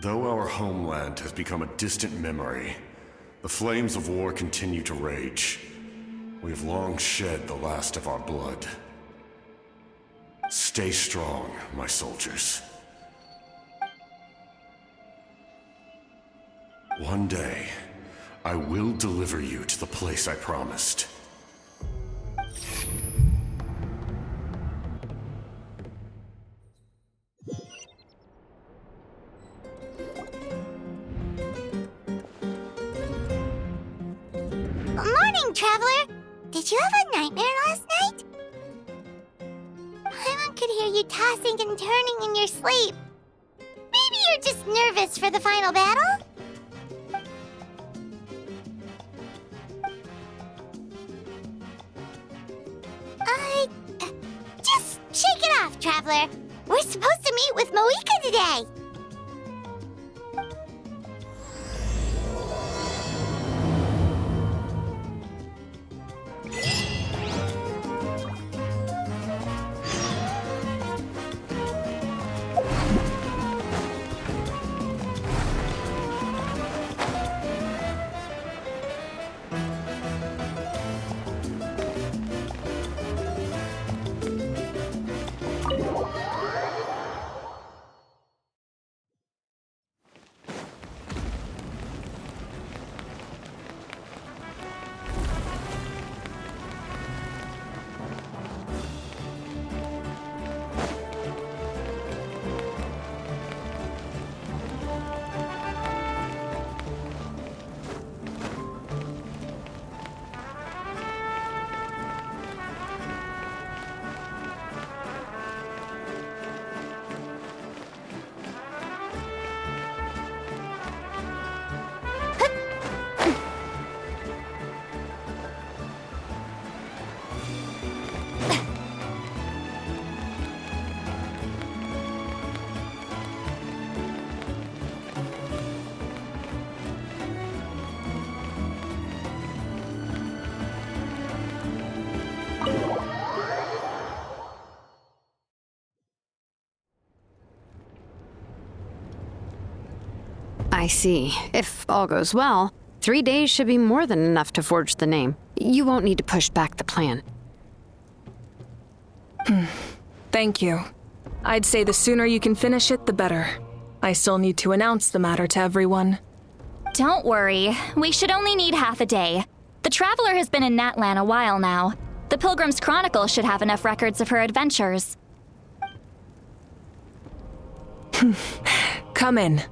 Though our homeland has become a distant memory, the flames of war continue to rage. We have long shed the last of our blood. Stay strong, my soldiers. One day, I will deliver you to the place I promised. Morning, Traveler! Did you have a nightmare last night? Paimon could hear you tossing and turning in your sleep. Maybe you're just nervous for the final battle? Just shake it off, Traveler. We're supposed to meet with Moika today. I see. If all goes well, 3 days should be more than enough to forge the name. You won't need to push back the plan. Thank you. I'd say the sooner you can finish it, the better. I still need to announce the matter to everyone. Don't worry. We should only need half a day. The Traveler has been in Natlan a while now. The Pilgrim's Chronicle should have enough records of her adventures. Come in.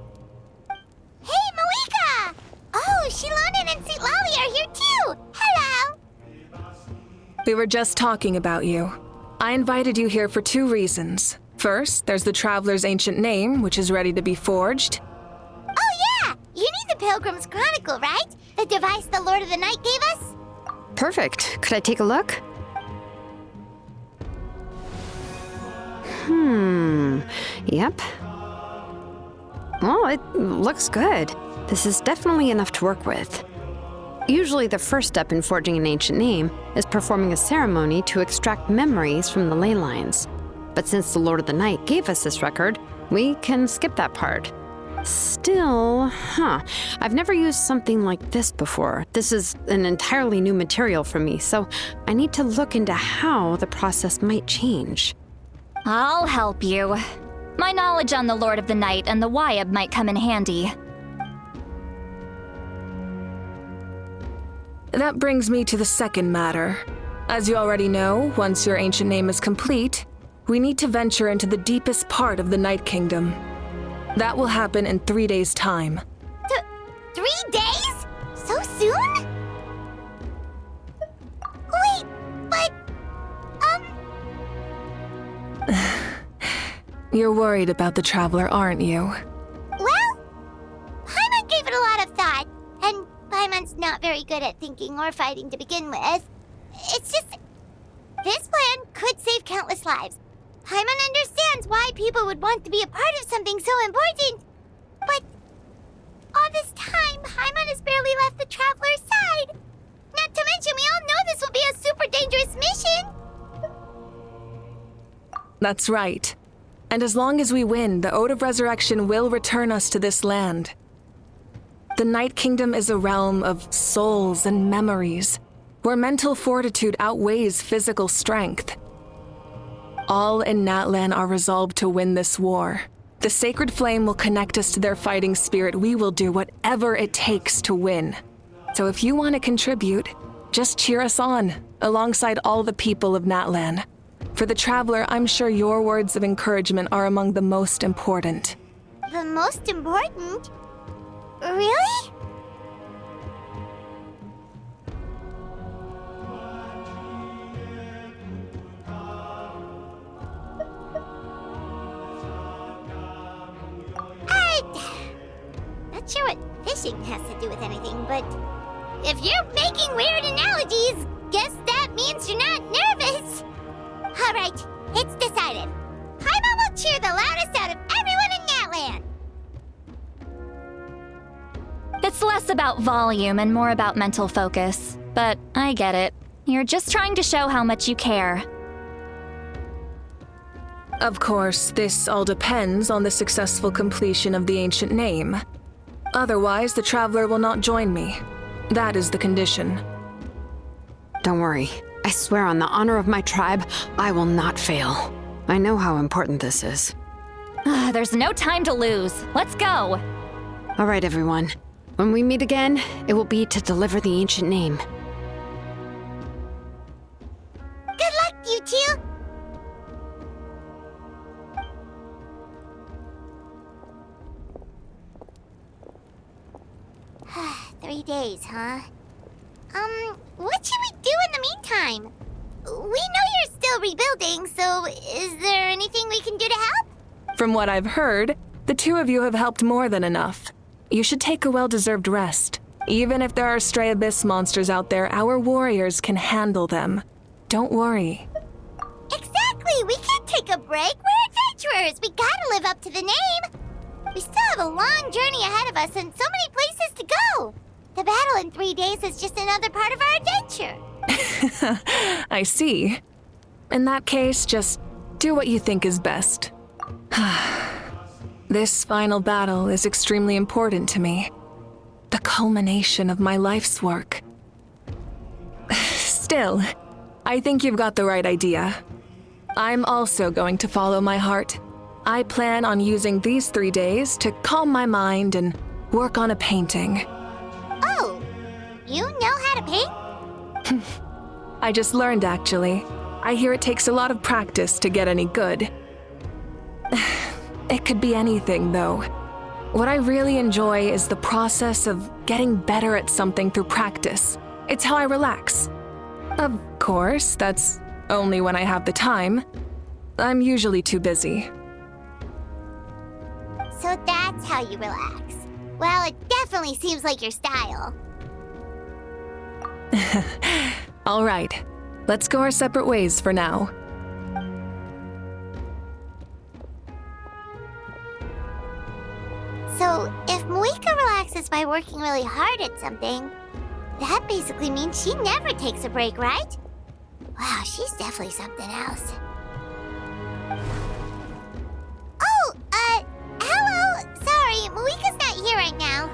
Hey, Moika! Oh, Shilonen and St. Lolly are here too! Hello! We were just talking about you. I invited you here for 2 reasons. First, there's the Traveler's ancient name, which is ready to be forged. Oh yeah! You need the Pilgrim's Chronicle, right? The device the Lord of the Night gave us? Perfect. Could I take a look? Yep. Well, it looks good. This is definitely enough to work with. Usually the first step in forging an ancient name is performing a ceremony to extract memories from the ley lines. But since the Lord of the Night gave us this record, we can skip that part. Still, I've never used something like this before. This is an entirely new material for me, so I need to look into how the process might change. I'll help you. My knowledge on the Lord of the Night and the Wyab might come in handy. That brings me to the second matter. As you already know, once your ancient name is complete, we need to venture into the deepest part of the Night Kingdom. That will happen in 3 days' time. 3 days? So soon? Wait, but... You're worried about the Traveler, aren't you? Well, Paimon gave it a lot of thought, and Paimon's not very good at thinking or fighting to begin with. It's just... this plan could save countless lives. Paimon understands why people would want to be a part of something so important. But all this time, Paimon has barely left the Traveler's side. Not to mention, we all know this will be a super dangerous mission. That's right. And as long as we win, the Ode of Resurrection will return us to this land. The Night Kingdom is a realm of souls and memories, where mental fortitude outweighs physical strength. All in Natlan are resolved to win this war. The sacred flame will connect us to their fighting spirit. We will do whatever it takes to win. So if you want to contribute, just cheer us on, alongside all the people of Natlan. For the Traveler, I'm sure your words of encouragement are among the most important. The most important? Really? Not sure what fishing has to do with anything, but if you're making weird analogies, guess that means you're not nervous. All right, it's decided. Paimon will cheer the loudest out of everyone in Natlan. It's less about volume and more about mental focus. But I get it. You're just trying to show how much you care. Of course, this all depends on the successful completion of the ancient name. Otherwise, the Traveler will not join me. That is the condition. Don't worry. I swear on the honor of my tribe, I will not fail. I know how important this is. There's no time to lose. Let's go. All right, everyone. When we meet again, it will be to deliver the ancient name. Good luck, you two. 3 days, huh? What should we do in the meantime? We know you're still rebuilding, so is there anything we can do to help? From what I've heard, the two of you have helped more than enough. You should take a well-deserved rest. Even if there are stray abyss monsters out there, our warriors can handle them. Don't worry. Exactly! We can't take a break. We're adventurers. We gotta live up to the name. We still have a long journey ahead of us and so many places to go. The battle in 3 days is just another part of our adventure. I see. In that case, just do what you think is best. This final battle is extremely important to me. The culmination of my life's work. Still, I think you've got the right idea. I'm also going to follow my heart. I plan on using these 3 days to calm my mind and work on a painting. Oh, you know how to paint? I just learned, actually. I hear it takes a lot of practice to get any good. It could be anything, though. What I really enjoy is the process of getting better at something through practice. It's how I relax. Of course, that's only when I have the time. I'm usually too busy. So that's how you relax. Well, it definitely seems like your style. All right, let's go our separate ways for now. So, if Moika relaxes by working really hard at something, that basically means she never takes a break, right? Wow, she's definitely something else. Oh, hello! Sorry, Moika's not here right now.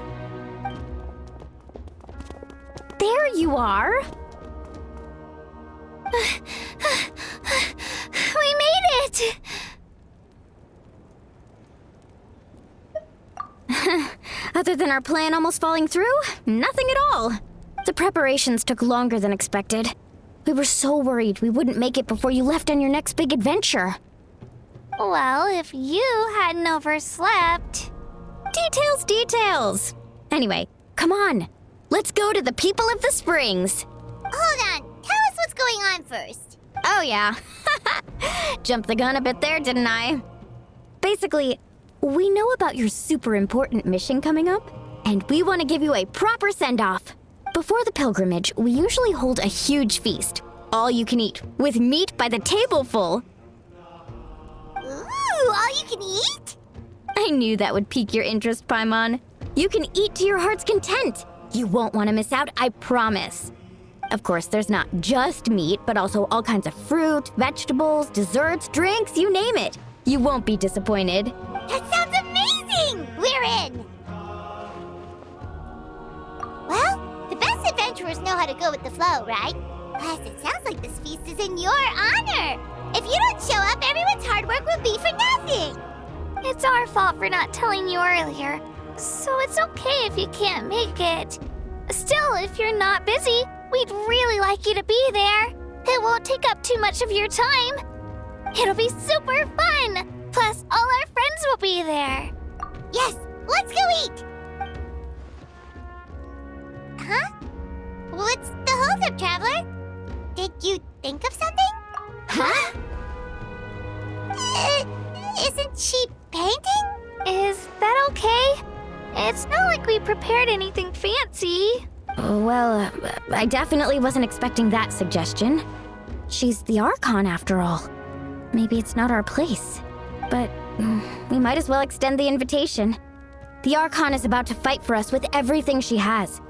There you are. We made it! Other than our plan almost falling through, nothing at all. The preparations took longer than expected. We were so worried we wouldn't make it before you left on your next big adventure. Well, if you hadn't overslept... Details! Anyway, come on. Let's go to the people of the springs. Hold on, tell us what's going on first. Oh yeah. Jumped the gun a bit there, didn't I? Basically, we know about your super important mission coming up, and we want to give you a proper send-off. Before the pilgrimage, we usually hold a huge feast. All you can eat, with meat by the tableful. Ooh, all you can eat? I knew that would pique your interest, Paimon. You can eat to your heart's content. You won't want to miss out, I promise. Of course, there's not just meat, but also all kinds of fruit, vegetables, desserts, drinks, you name it. You won't be disappointed. That sounds amazing! We're in! Well, the best adventurers know how to go with the flow, right? Plus, it sounds like this feast is in your honor. If you don't show up, everyone's hard work will be for nothing. It's our fault for not telling you earlier, so it's okay if you can't make it. Still, if you're not busy, we'd really like you to be there. It won't take up too much of your time. It'll be super fun! Plus, all our friends will be there. Yes, let's go eat! Huh? What's the holdup, Traveler? Did you think of something? Huh? Isn't she painting? Is that okay? It's not like we prepared anything fancy. Well, I definitely wasn't expecting that suggestion. She's the Archon after all. Maybe it's not our place. But we might as well extend the invitation. The Archon is about to fight for us with everything she has.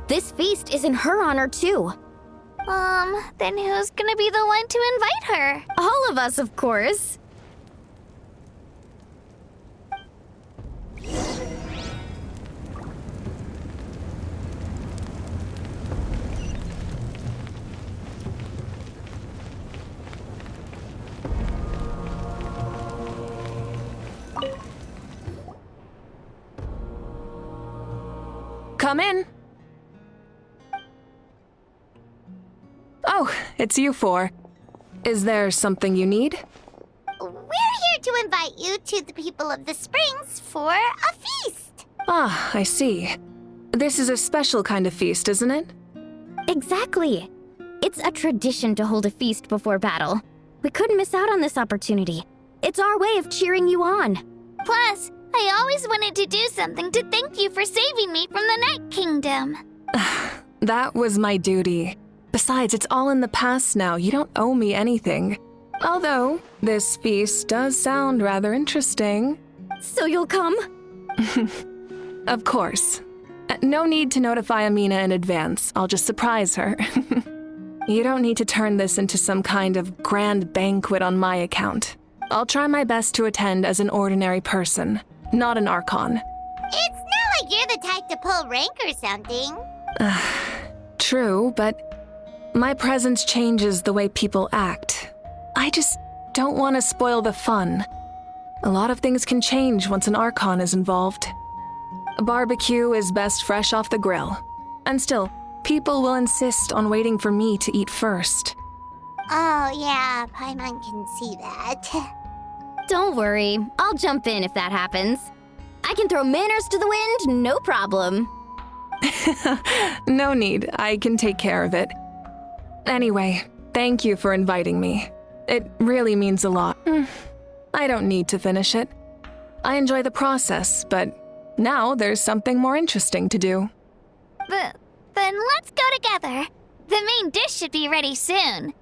This feast is in her honor too. Then who's gonna be the one to invite her? All of us, of course. Come in. Oh, it's you four. Is there something you need? We're here to invite you to the people of the Springs for a feast. Ah, I see. This is a special kind of feast, isn't it? Exactly. It's a tradition to hold a feast before battle. We couldn't miss out on this opportunity. It's our way of cheering you on. Plus, I always wanted to do something to thank you for saving me from the Night Kingdom. That was my duty. Besides, it's all in the past now. You don't owe me anything. Although, this feast does sound rather interesting. So you'll come? Of course. No need to notify Amina in advance. I'll just surprise her. You don't need to turn this into some kind of grand banquet on my account. I'll try my best to attend as an ordinary person, not an Archon. It's not like you're the type to pull rank or something. True, but my presence changes the way people act. I just don't want to spoil the fun. A lot of things can change once an Archon is involved. A barbecue is best fresh off the grill. And still, people will insist on waiting for me to eat first. Oh, yeah, Paimon can see that. Don't worry. I'll jump in if that happens. I can throw manners to the wind, no problem. No need. I can take care of it. Anyway, thank you for inviting me. It really means a lot. I don't need to finish it. I enjoy the process, but now there's something more interesting to do. Then let's go together. The main dish should be ready soon.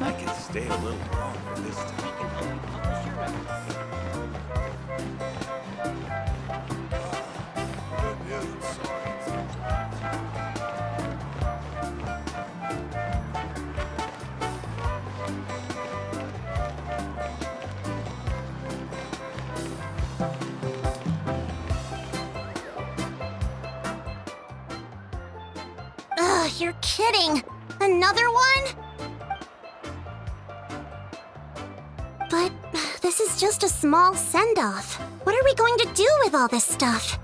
I can stay a little longer this time. Ugh, you're kidding. Another one? But this is just a small send-off. What are we going to do with all this stuff?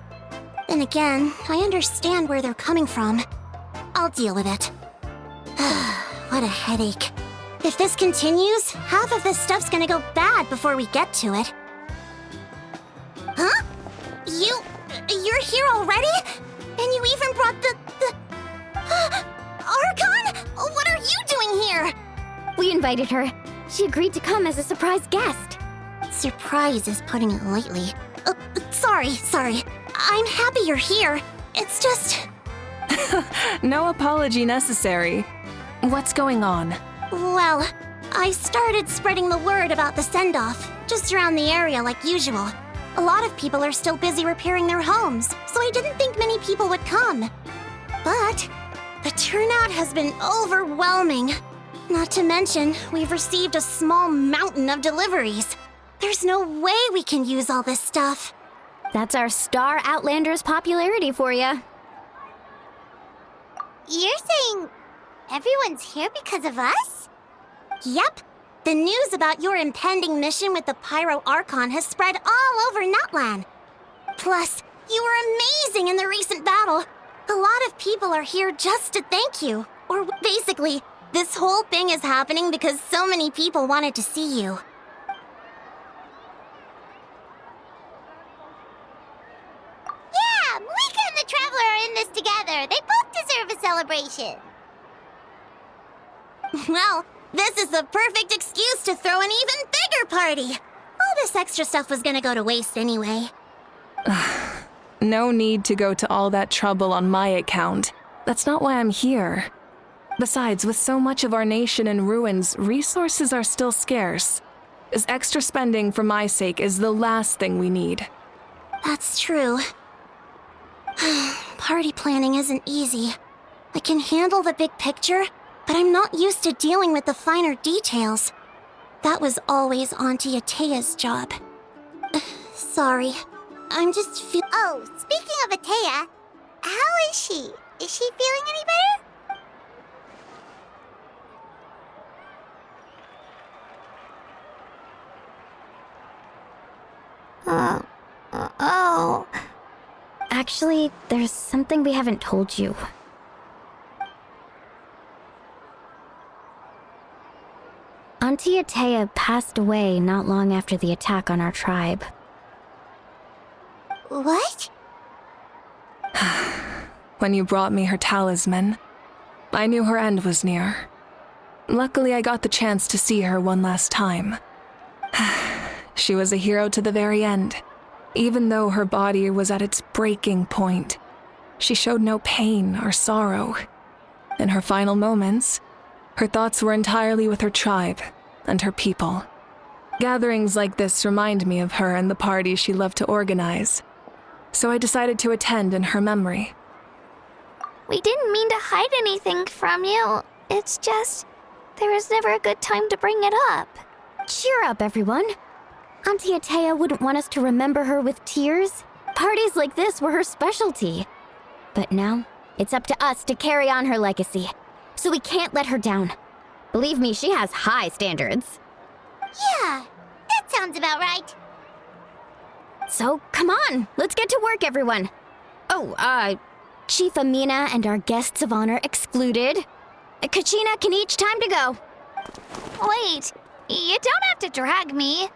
Then again, I understand where they're coming from. I'll deal with it. What a headache. If this continues, half of this stuff's gonna go bad before we get to it. Huh? You're here already? And you even brought the... Archon? What are you doing here? We invited her. She agreed to come as a surprise guest. Surprise is putting it lightly. Sorry. I'm happy you're here. It's just... No apology necessary. What's going on? Well, I started spreading the word about the send-off, just around the area like usual. A lot of people are still busy repairing their homes, so I didn't think many people would come. But the turnout has been overwhelming. Not to mention, we've received a small mountain of deliveries. There's no way we can use all this stuff. That's our Star Outlander's popularity for you. You're saying everyone's here because of us? Yep. The news about your impending mission with the Pyro Archon has spread all over Nutland. Plus, you were amazing in the recent battle. A lot of people are here just to thank you. Or basically, this whole thing is happening because so many people wanted to see you. Yeah, Malika and the Traveler are in this together. They both deserve a celebration. Well, this is the perfect excuse to throw an even bigger party. All this extra stuff was gonna go to waste anyway. No need to go to all that trouble on my account. That's not why I'm here. Besides, with so much of our nation in ruins, resources are still scarce. This extra spending for my sake is the last thing we need. That's true. Party planning isn't easy. I can handle the big picture, but I'm not used to dealing with the finer details. That was always Auntie Atea's job. Sorry. I'm just Oh, speaking of Atea, how is she? Is she feeling any better? Oh. Actually, there's something we haven't told you. Auntie Atea passed away not long after the attack on our tribe. What? When you brought me her talisman, I knew her end was near. Luckily, I got the chance to see her one last time. She was a hero to the very end. Even though her body was at its breaking point, she showed no pain or sorrow. In her final moments, her thoughts were entirely with her tribe and her people. Gatherings like this remind me of her and the parties she loved to organize. So I decided to attend in her memory. We didn't mean to hide anything from you. It's just, there was never a good time to bring it up. Cheer up, everyone. Auntie Atea wouldn't want us to remember her with tears. Parties like this were her specialty. But now, it's up to us to carry on her legacy. So we can't let her down. Believe me, she has high standards. Yeah, that sounds about right. So, come on, let's get to work, everyone. Oh, Chief Amina and our guests of honor excluded. Kachina can each time to go. Wait, you don't have to drag me.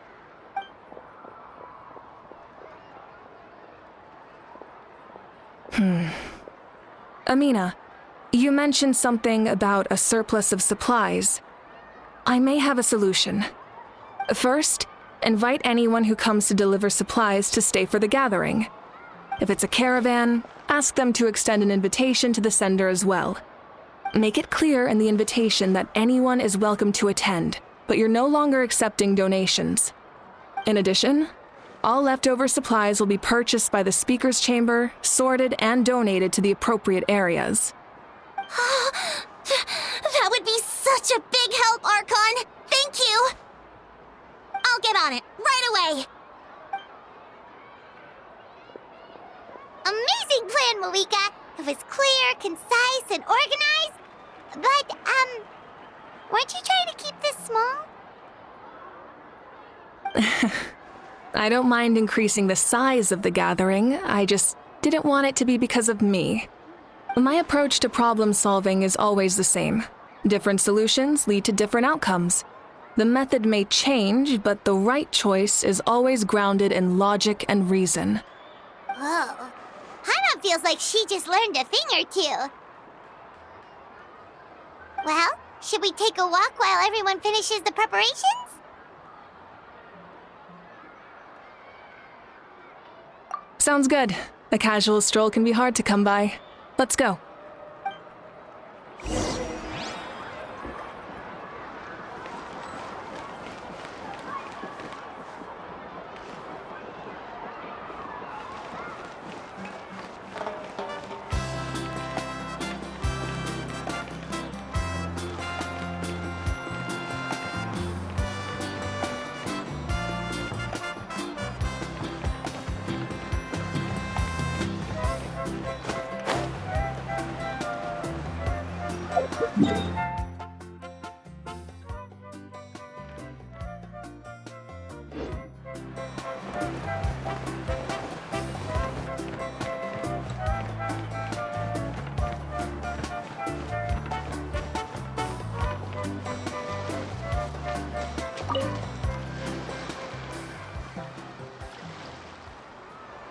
Amina, you mentioned something about a surplus of supplies. I may have a solution. First, invite anyone who comes to deliver supplies to stay for the gathering. If it's a caravan, ask them to extend an invitation to the sender as well. Make it clear in the invitation that anyone is welcome to attend, but you're no longer accepting donations. In addition, all leftover supplies will be purchased by the speaker's chamber, sorted, and donated to the appropriate areas. That would be such a big help, Archon! Thank you! I'll get on it, right away! Amazing plan, Malika! It was clear, concise, and organized. But, weren't you trying to keep this small? I don't mind increasing the size of the gathering, I just didn't want it to be because of me. My approach to problem solving is always the same. Different solutions lead to different outcomes. The method may change, but the right choice is always grounded in logic and reason. Whoa. Paimon feels like she just learned a thing or two. Well, should we take a walk while everyone finishes the preparations? Sounds good. A casual stroll can be hard to come by. Let's go.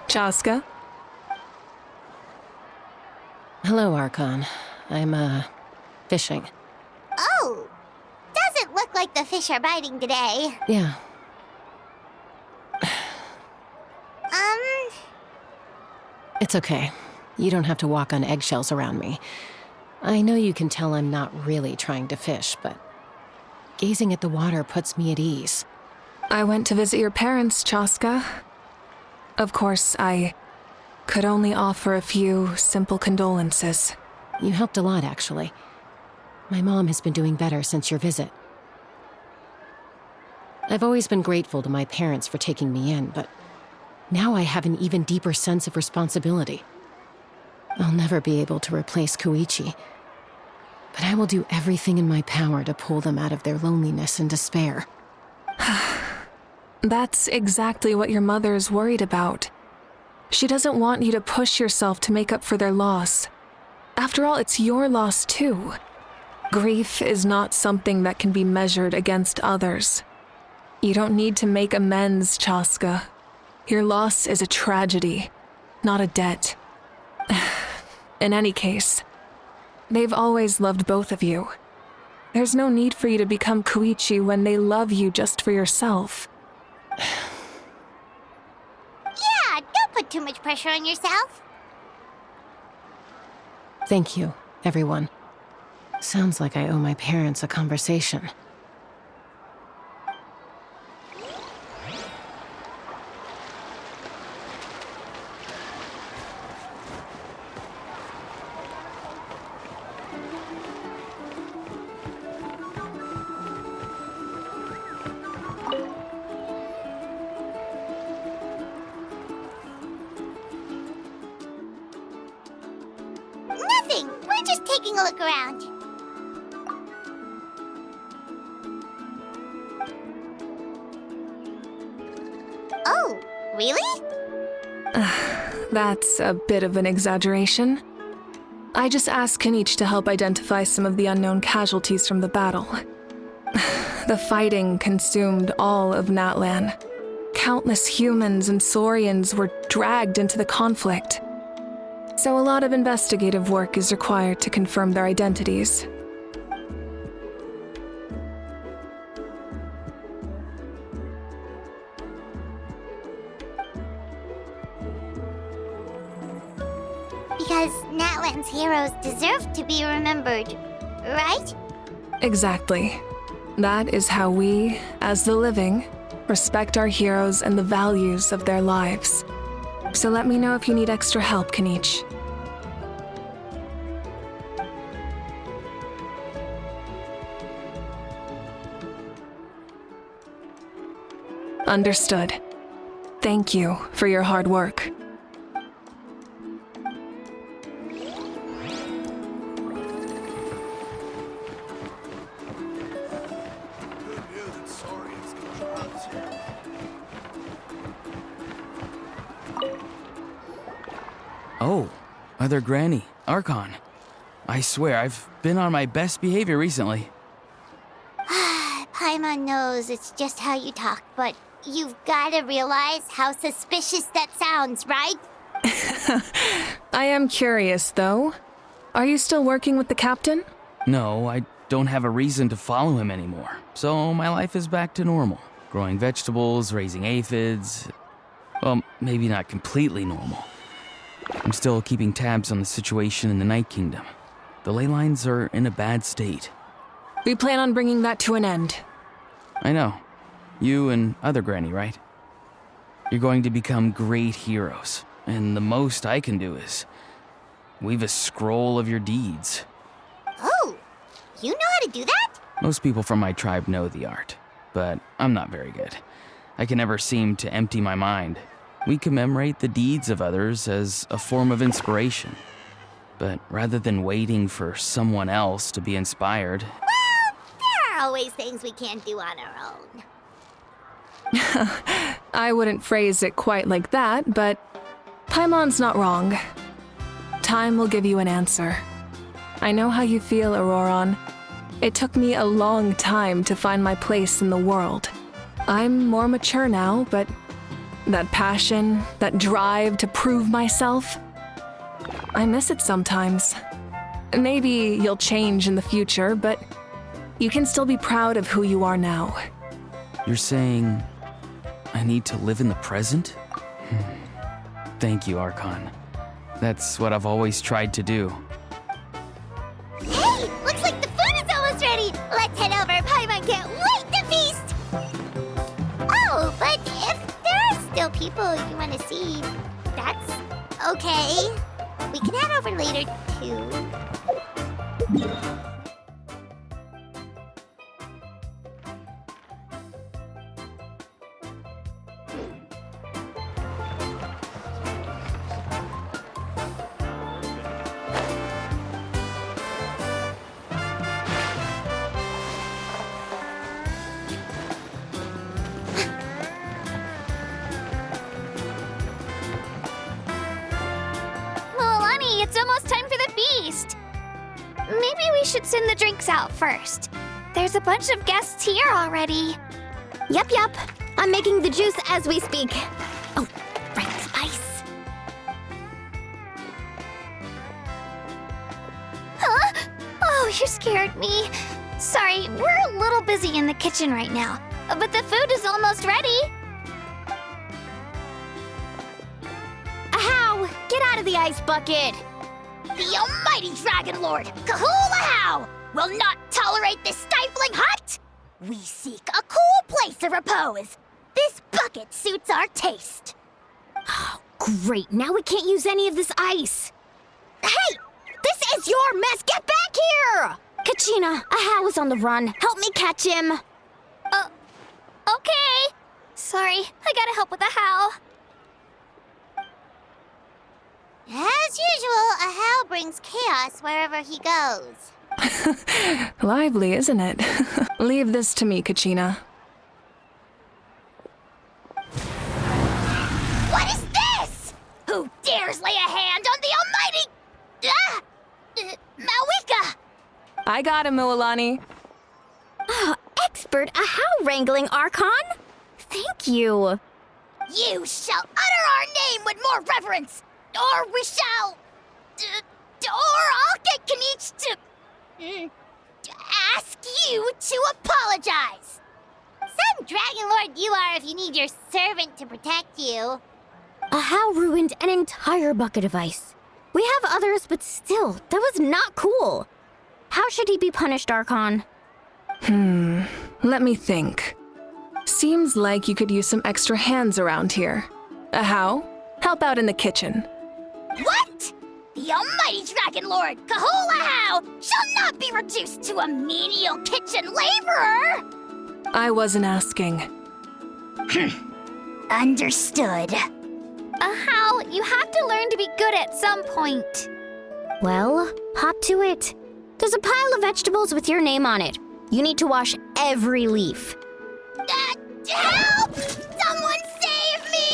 Chaska? Hello, Archon. I'm, fishing. Oh, doesn't look like the fish are biting today. Yeah. It's okay. You don't have to walk on eggshells around me. I know you can tell I'm not really trying to fish, but gazing at the water puts me at ease. I went to visit your parents, Chaska. Of course, I could only offer a few simple condolences. You helped a lot, actually. My mom has been doing better since your visit. I've always been grateful to my parents for taking me in, but now I have an even deeper sense of responsibility. I'll never be able to replace Koichi, but I will do everything in my power to pull them out of their loneliness and despair. That's exactly what your mother is worried about. She doesn't want you to push yourself to make up for their loss. After all, it's your loss too. Grief is not something that can be measured against others. You don't need to make amends, Chaska. Your loss is a tragedy, not a debt. In any case, they've always loved both of you. There's no need for you to become Koichi when they love you just for yourself. Yeah, don't put too much pressure on yourself. Thank you, everyone. Sounds like I owe my parents a conversation. Nothing. We're just taking a look around. Oh, really? That's a bit of an exaggeration. I just asked Kenichi to help identify some of the unknown casualties from the battle. The fighting consumed all of Natlan. Countless humans and Saurians were dragged into the conflict. So a lot of investigative work is required to confirm their identities. Because Natlan's heroes deserve to be remembered, right? Exactly. That is how we, as the living, respect our heroes and the values of their lives. So let me know if you need extra help, Kenichi. Understood. Thank you for your hard work. Oh, other Granny, Archon. I swear, I've been on my best behavior recently. Paimon knows it's just how you talk, but you've gotta realize how suspicious that sounds, right? I am curious, though. Are you still working with the captain? No, I don't have a reason to follow him anymore, so my life is back to normal. Growing vegetables, raising aphids. Well, maybe not completely normal. I'm still keeping tabs on the situation in the Night Kingdom. The ley lines are in a bad state. We plan on bringing that to an end. I know. You and other Granny, right? You're going to become great heroes, and the most I can do is weave a scroll of your deeds. Oh, you know how to do that? Most people from my tribe know the art, but I'm not very good. I can never seem to empty my mind. We commemorate the deeds of others as a form of inspiration. But rather than waiting for someone else to be inspired... Well, there are always things we can't do on our own. I wouldn't phrase it quite like that, but Paimon's not wrong. Time will give you an answer. I know how you feel, Auroron. It took me a long time to find my place in the world. I'm more mature now, but that passion, that drive to prove myself, I miss it sometimes. Maybe you'll change in the future, but you can still be proud of who you are now. You're saying I need to live in the present? Thank you, Archon. That's what I've always tried to do. Hey, looks like the food is almost ready. Let's head over. Paimon can't wait to feast. Oh, but if there are still people you want to see, that's okay. We can head over later, too. It's almost time for the feast. Maybe we should send the drinks out first. There's a bunch of guests here already. Yep. I'm making the juice as we speak. Oh, right, spice. Huh? Oh, you scared me. Sorry, we're a little busy in the kitchen right now, but the food is almost ready. Ahow! Get out of the ice bucket! The almighty Dragon Lord, Kahulahau, will not tolerate this stifling hut! We seek a cool place to repose. This bucket suits our taste. Oh, great. Now we can't use any of this ice. Hey! This is your mess! Get back here! Kachina, Ahow is on the run. Help me catch him. Okay. Sorry, I gotta help with the how. As usual, Ahow brings chaos wherever he goes. Lively, isn't it? Leave this to me, Kachina. What is this? Who dares lay a hand on the almighty... Mawika! I got him, Mualani. Oh, expert Ahow wrangling, Archon. Thank you. You shall utter our name with more reverence, or we shall... or I'll get Kanich to ask you to apologize. Some Dragon Lord you are if you need your servant to protect you. Ahow ruined an entire bucket of ice. We have others, but still, that was not cool. How should he be punished, Archon? Let me think. Seems like you could use some extra hands around here. Ahow, help out in the kitchen. What? The almighty Dragon Lord, Kahulahau, shall not be reduced to a menial kitchen laborer! I wasn't asking. Understood. How? You have to learn to be good at some point. Well, hop to it. There's a pile of vegetables with your name on it. You need to wash every leaf. Help! Someone save me!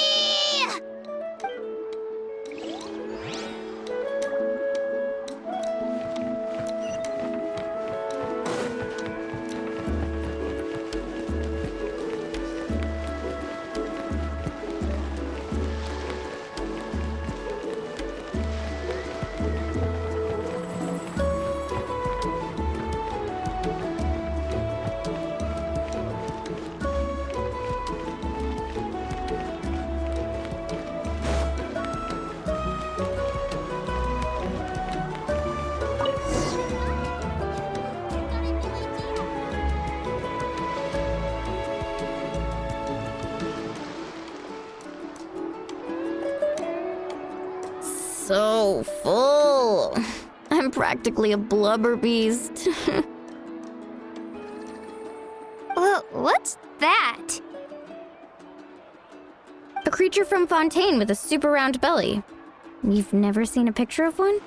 so full. I'm practically a blubber beast. What's that? A creature from Fontaine with a super round belly. You've never seen a picture of one?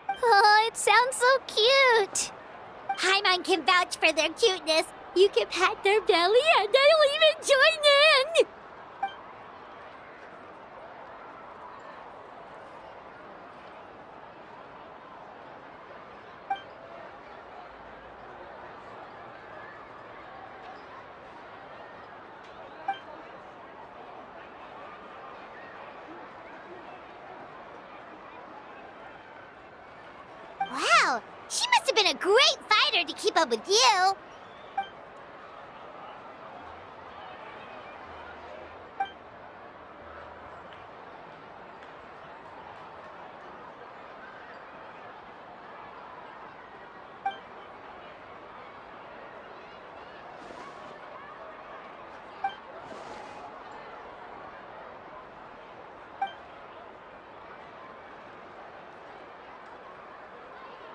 Oh, it sounds so cute. Paimon can vouch for their cuteness. You can pat their belly and they'll even join in! Wow, she must have been a great fighter to keep up with you.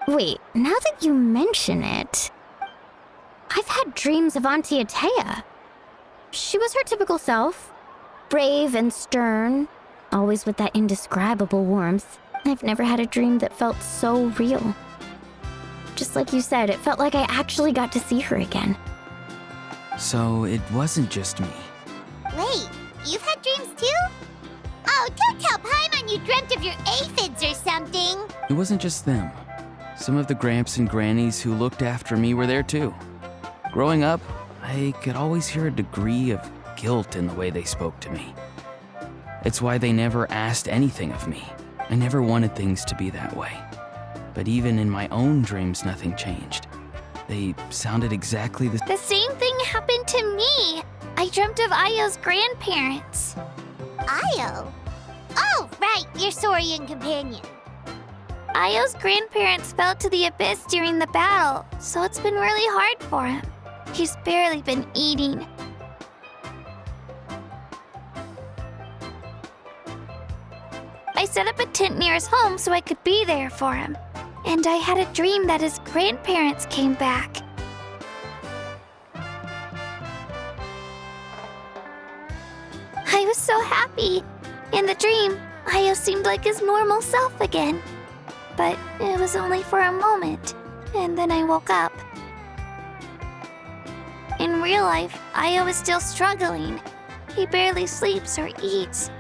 Wait, now that you mention it, I've had dreams of Auntie Atea. She was her typical self, brave and stern, always with that indescribable warmth. I've never had a dream that felt so real. Just like you said, it felt like I actually got to see her again. So it wasn't just me. Wait, you've had dreams too? Oh, don't tell Paimon you dreamt of your aphids or something. It wasn't just them. Some of the Gramps and Grannies who looked after me were there too. Growing up, I could always hear a degree of guilt in the way they spoke to me. It's why they never asked anything of me. I never wanted things to be that way. But even in my own dreams, nothing changed. They sounded exactly the The same thing happened to me. I dreamt of Ayo's grandparents. Ayo? Oh, right, your Saurian companion. Ayo's grandparents fell to the abyss during the battle, so it's been really hard for him. He's barely been eating. I set up a tent near his home so I could be there for him. And I had a dream that his grandparents came back. I was so happy. In the dream, Ayo seemed like his normal self again. But it was only for a moment, and then I woke up. In real life, Ayo is still struggling. He barely sleeps or eats.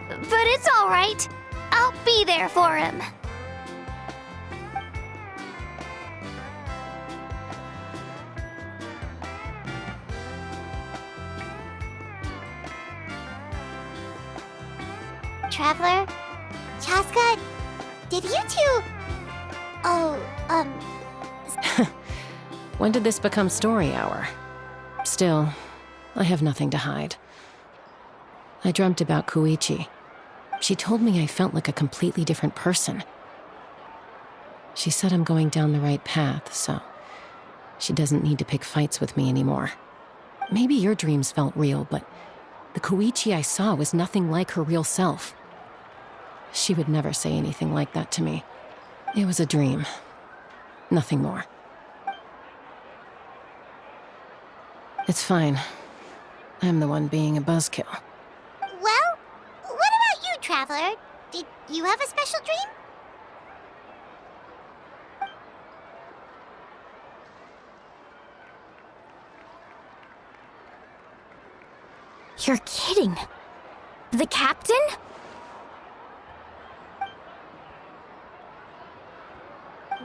But it's all right. I'll be there for him. Traveler? Chaska? Did you two... When did this become story hour? Still, I have nothing to hide. I dreamt about Koichi. She told me I felt like a completely different person. She said I'm going down the right path, so she doesn't need to pick fights with me anymore. Maybe your dreams felt real, but the Koichi I saw was nothing like her real self. She would never say anything like that to me. It was a dream. Nothing more. It's fine. I'm the one being a buzzkill. Well, what about you, Traveler? Did you have a special dream? You're kidding. The captain?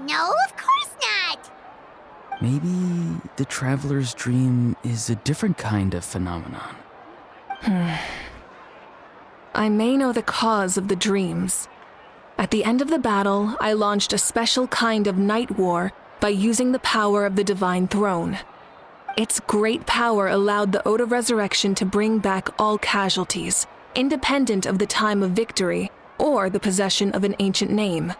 No, of course not! Maybe the traveler's dream is a different kind of phenomenon. I may know the cause of the dreams. At the end of the battle, I launched a special kind of night war by using the power of the Divine Throne. Its great power allowed the Ode of Resurrection to bring back all casualties, independent of the time of victory or the possession of an ancient name.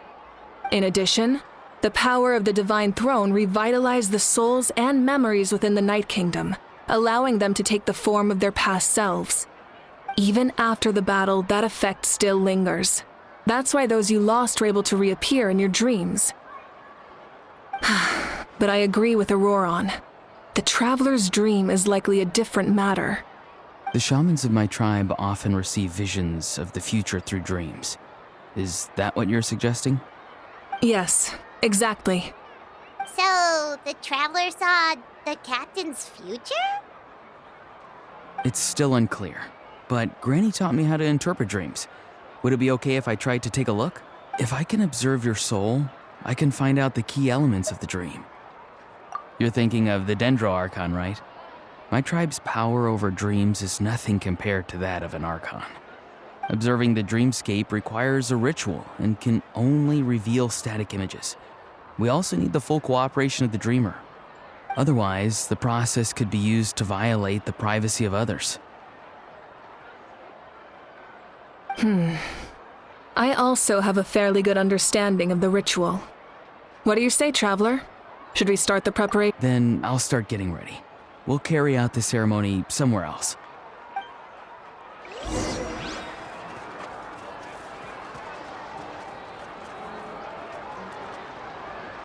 In addition, the power of the Divine Throne revitalized the souls and memories within the Night Kingdom, allowing them to take the form of their past selves. Even after the battle, that effect still lingers. That's why those you lost were able to reappear in your dreams. But I agree with Auroron. The Traveler's dream is likely a different matter. The shamans of my tribe often receive visions of the future through dreams. Is that what you're suggesting? Yes, exactly. So, the Traveler saw the captain's future? It's still unclear, but Granny taught me how to interpret dreams. Would it be okay if I tried to take a look? If I can observe your soul, I can find out the key elements of the dream. You're thinking of the Dendro Archon, right? My tribe's power over dreams is nothing compared to that of an Archon. Observing the dreamscape requires a ritual and can only reveal static images. We also need the full cooperation of the dreamer. Otherwise, the process could be used to violate the privacy of others. I also have a fairly good understanding of the ritual. What do you say, Traveler? Should we start the preparation? Then I'll start getting ready. We'll carry out the ceremony somewhere else.